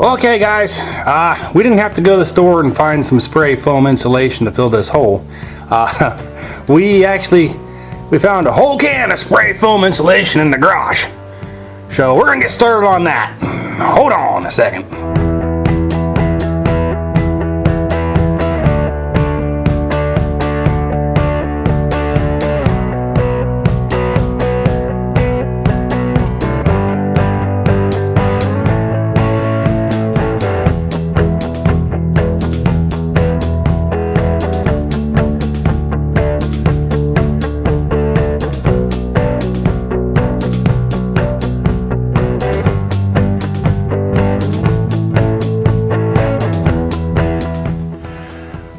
Okay guys, we didn't have to go to the store and find some spray foam insulation to fill this hole. We found a whole can of spray foam insulation in the garage. So we're gonna get started on that. Hold on a second.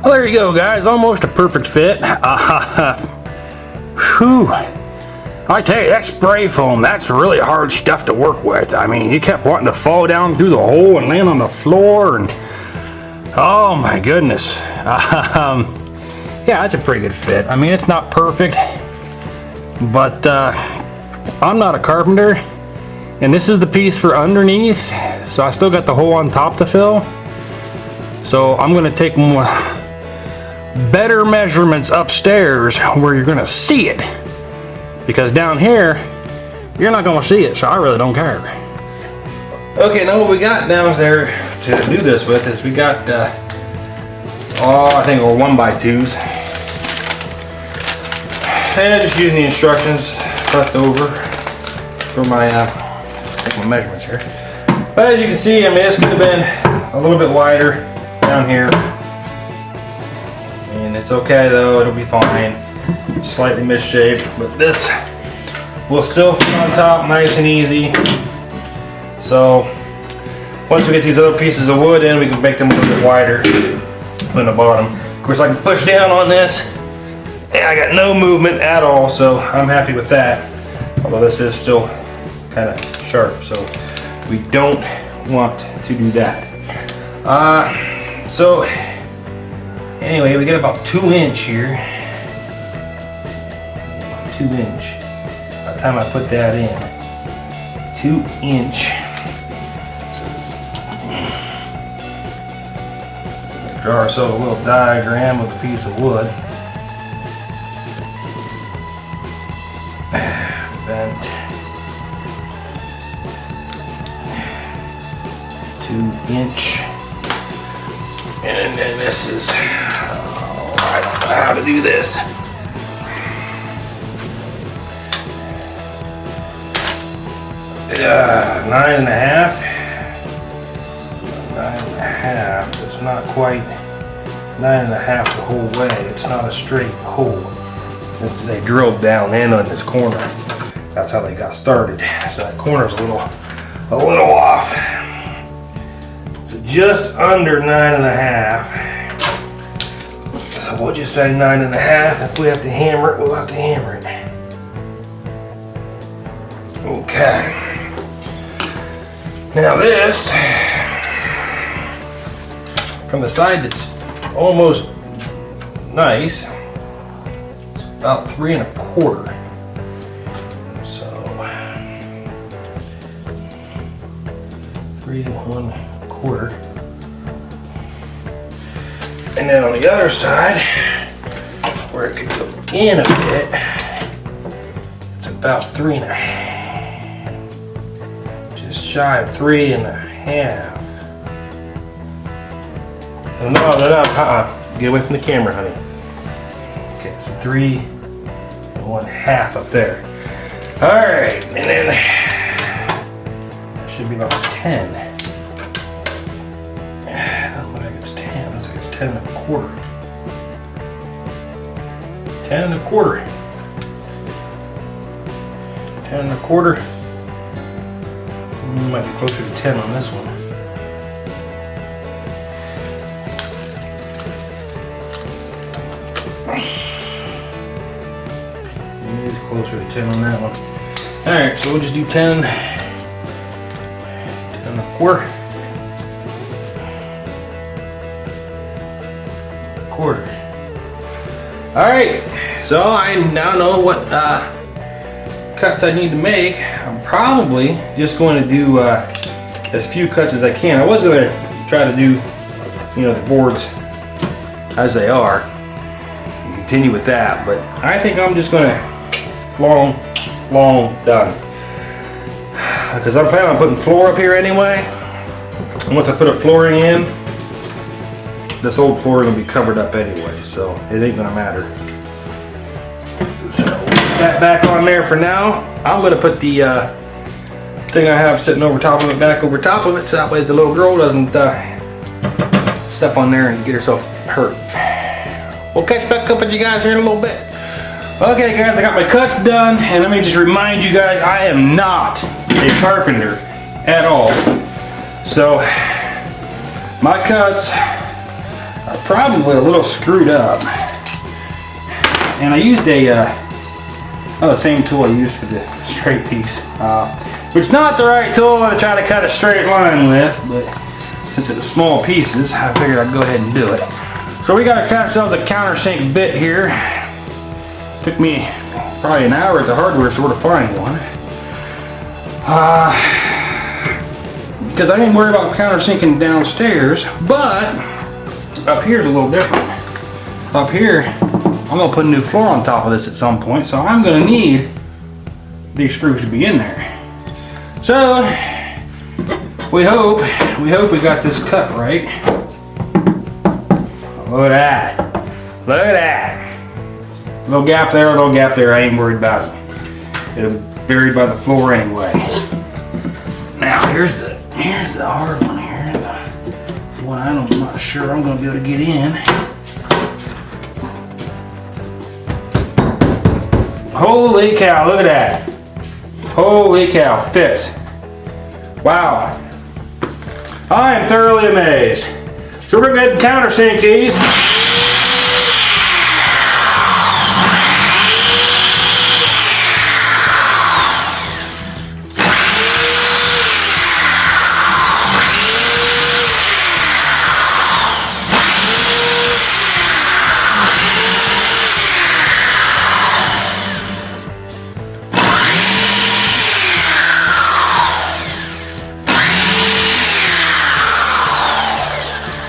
Well, there you go guys, almost a perfect fit. Whew. I tell you, that spray foam, that's really hard stuff to work with. I mean, you kept wanting to fall down through the hole and land on the floor, and oh my goodness. Yeah, that's a pretty good fit. I mean, it's not perfect, but I'm not a carpenter, and this is the piece for underneath, so I still got the hole on top to fill. So I'm gonna take more better measurements upstairs where you're gonna see it, because down here you're not gonna see it, so I really don't care. Okay, now what we got down there to do this with is we got I think we're 1x2s, and just using the instructions left over for my take my measurements here. But as you can see, I mean, this could have been a little bit wider down here. And it's okay though, it'll be fine. Slightly misshaped, but this will still fit on top nice and easy. So once we get these other pieces of wood in, we can make them a little bit wider than the bottom. Of course, I can push down on this and I got no movement at all, so I'm happy with that. Although this is still kind of sharp, so we don't want to do that. So anyway, we got about 2 inch here. 2 inch. By the time I put that in, 2 inch. So, draw ourselves a little diagram of a piece of wood. Vent. 2 inch. And then this is, I don't know how to do this. Yeah, 9.5. 9.5. It's not quite 9.5 the whole way. It's not a straight hole. They drilled down in on this corner. That's how they got started. So that corner's a little off. So just under 9.5. So we'll just say 9.5. If we have to hammer it, we'll have to hammer it. Okay. Now this, from the side that's almost nice, it's about 3 1/4. So 3 1/4. And then on the other side, where it could go in a bit, it's about 3 1/2. Just shy of 3 1/2. Oh, no, get away from the camera, honey. Okay, so 3 1/2 up there. All right, and then that should be about 10. I don't think it's 10. Looks like it's 10 1/4. 10 1/4. 10 1/4. Might be closer to 10 on this one. It's closer to 10 on that one. Alright, so we'll just do 10. 10 1/4. 1/4. Alright, so I now know what cuts I need to make. I'm probably just going to do as few cuts as I can. I was going to try to do, you know, the boards as they are, and continue with that, but I think I'm just going to long done, because I'm planning on putting floor up here anyway. And once I put a flooring in, this old floor is going to be covered up anyway, so it ain't going to matter. So that back on there for now. I'm going to put the thing I have sitting over top of it back over top of it, so that way the little girl doesn't step on there and get herself hurt. We'll catch back up with you guys here in a little bit. Okay guys, I got my cuts done, and let me just remind you guys, I am not a carpenter at all. So my cuts are probably a little screwed up. And I used the same tool I used for the straight piece. Which is not the right tool to try to cut a straight line with, but since it was small pieces, I figured I'd go ahead and do it. So we got ourselves a countersink bit here. Took me probably an hour at the hardware store to find one. Because I didn't worry about countersinking downstairs, but up here's a little different. Up here, I'm going to put a new floor on top of this at some point, so I'm going to need these screws to be in there. So we hope we got this cut right. Look at that. Look at that. Little gap there, I ain't worried about it. It'll be buried by the floor anyway. Now here's the hard one here. The one I'm not sure I'm gonna be able to get in. Holy cow, look at that. Holy cow, fits. Wow. I am thoroughly amazed. So we're going to countersink these.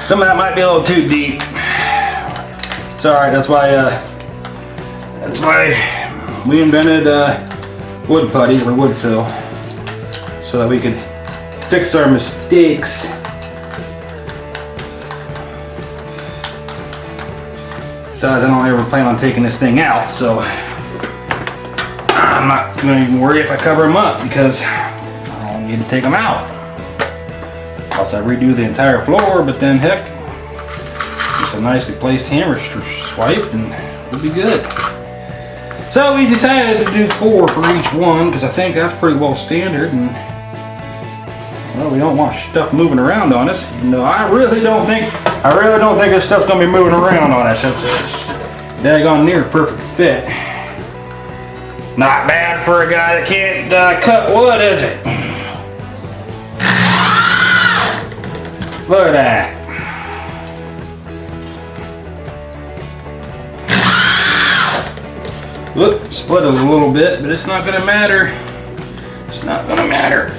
Some of that might be a little too deep. It's alright, that's why we invented wood putty or wood fill, so that we could fix our mistakes. Besides, I don't ever plan on taking this thing out, so I'm not going to even worry if I cover them up, because I don't need to take them out. Plus I redo the entire floor, but then heck, just a nicely placed hammer swipe and it'll be good. So we decided to do 4 for each one, because I think that's pretty well standard, and well, we don't want stuff moving around on us. No, I really don't think this stuff's gonna be moving around on us. It's daggone near perfect fit. Not bad for a guy that can't cut wood, is it? Look at that. Look, split it a little bit, but it's not gonna matter. It's not gonna matter.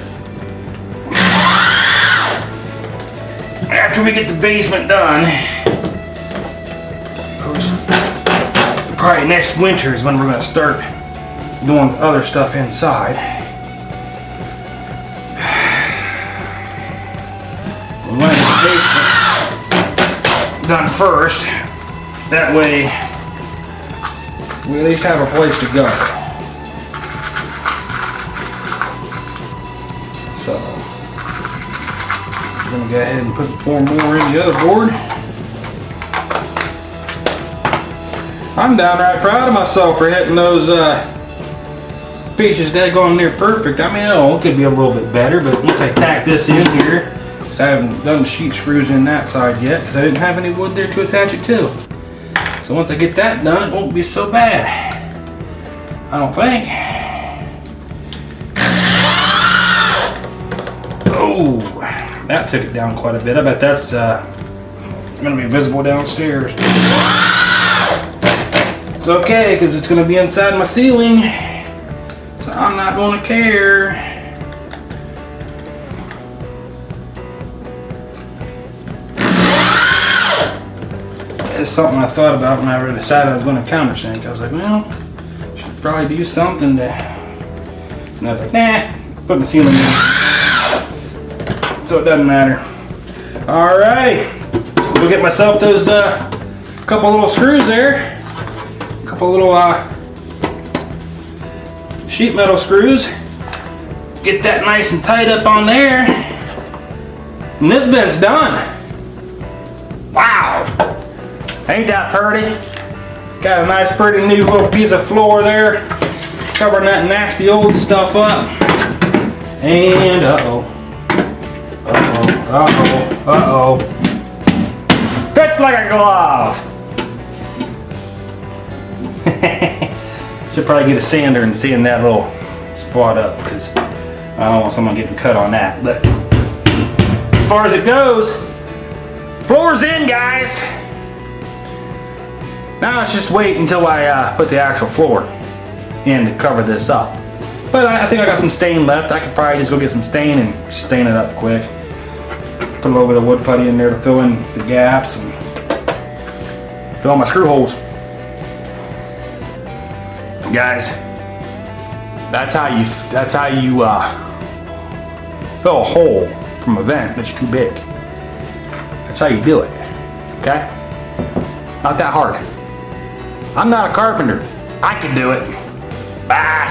After we get the basement done, of course, probably next winter is when we're gonna start doing other stuff inside. We'll want the basement done first. That way, we at least have a place to go. So, I'm gonna go ahead and put 4 more in the other board. I'm downright proud of myself for hitting those pieces daggone near perfect. I mean, it could be a little bit better, but once I tack this in here, because I haven't done the sheet screws in that side yet, because I didn't have any wood there to attach it to. So once I get that done, it won't be so bad. I don't think. Oh, that took it down quite a bit. I bet that's going to be visible downstairs. It's okay, because it's going to be inside my ceiling. So I'm not going to care. just something I thought about when I decided I was going to countersink. I was like, well, should probably do something to. And I was like, nah, put my ceiling in. So it doesn't matter. Alrighty, go get myself those couple little screws there. Couple little sheet metal screws. Get that nice and tight up on there. And this vent's done. Wow. Ain't that pretty? Got a nice pretty new little piece of floor there. Covering that nasty old stuff up. And uh-oh. Fits like a glove. Should probably get a sander and sand that little spot up because I don't want someone getting cut on that. But as far as it goes, floor's in, guys. Now let's just wait until I put the actual floor in to cover this up. But I think I got some stain left. I could probably just go get some stain and stain it up quick. Put a little bit of wood putty in there to fill in the gaps and fill my screw holes. Guys, that's how you fill a hole from a vent that's too big. That's how you do it. Okay? Not that hard. I'm not a carpenter. I can do it. Bye.